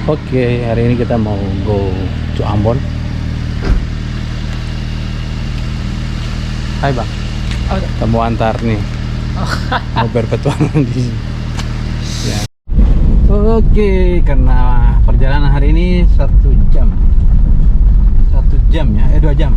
Oke, hari ini kita mau go to Ambon. Hai bang, Oh, kita mau antar nih, mau berpetualang di sini. Ya. Oke, karena perjalanan hari ini 1 jam, 1 jam ya, 2 jam,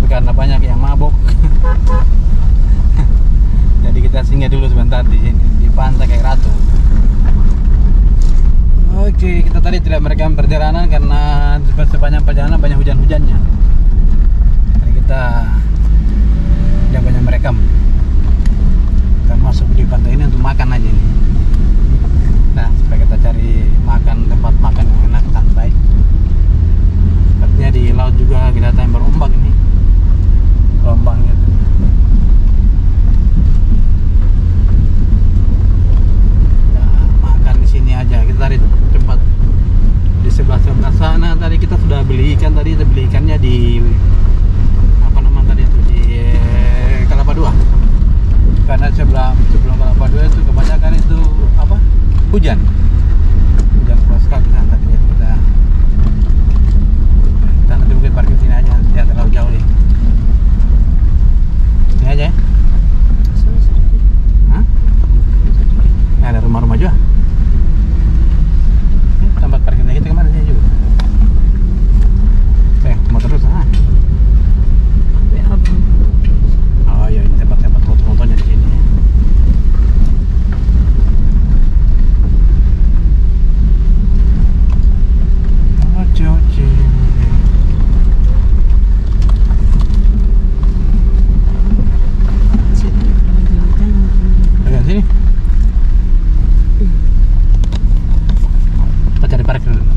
karena banyak yang mabok. Jadi kita singgah dulu sebentar di sini, di Pantai Kayak Ratu. Oke, kita tadi tidak merekam perjalanan karena sepanjang perjalanan banyak hujan-hujannya. Jadi kita tidak banyak merekam. Kita masuk di pantai ini untuk makan aja nih. Nah, supaya kita cari makan, tempat makan yang enak, santai. Sepertinya di laut juga kelihatan berombak ini. Gelombangnya tuh. Makan di sini aja. Kita cari tempat di sebelah sana. Tadi kita sudah beli ikan, tadi kita beli ikannya di apa namanya tadi itu, di Kelapa Dua. Karena sebelum Kelapa Dua itu kebanyakan itu apa, hujan keras sekali. Nah, tadi kita nanti mungkin parkir sini aja, tidak terlalu jauh nih. Sini aja ya. Hah? Ya, ada rumah-rumah juga. Tempat parkirnya kita kemana sih juga? Mau terus oh iya, ini tempat-tempat foto-fotonya di sini. Dekat sini. Kita cari parkir dulu.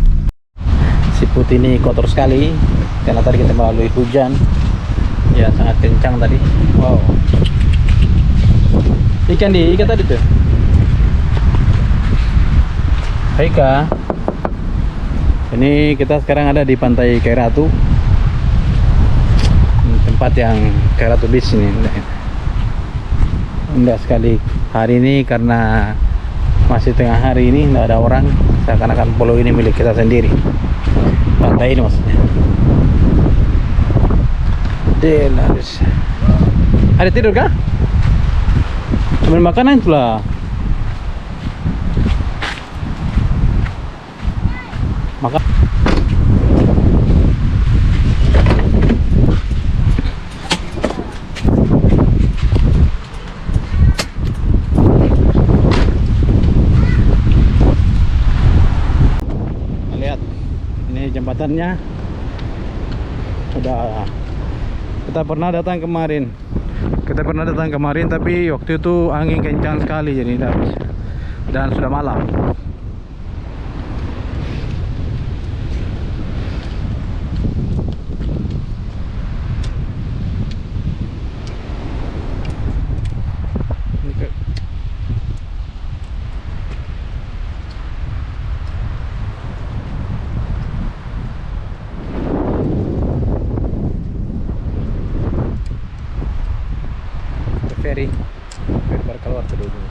Si putih ini kotor sekali karena tadi kita melalui hujan. Ya, sangat kencang tadi. Wow. Ikan tadi tuh. Hai Kak. Ini kita sekarang ada di Pantai Kayak Ratu. Tempat yang Kayak Ratu Beach ini. Indah sekali. Hari ini karena masih tengah hari ini, tidak ada orang. Seakan-akan pulau ini milik kita sendiri. Pantai ini maksudnya. Delas. Ada tidur kah? Ambil makanan itulah. Makan. Lihat, ini jembatannya. Kita pernah datang kemarin, tapi waktu itu angin kencang sekali, jadi dan sudah malam. Ferry baru keluar ke ujung.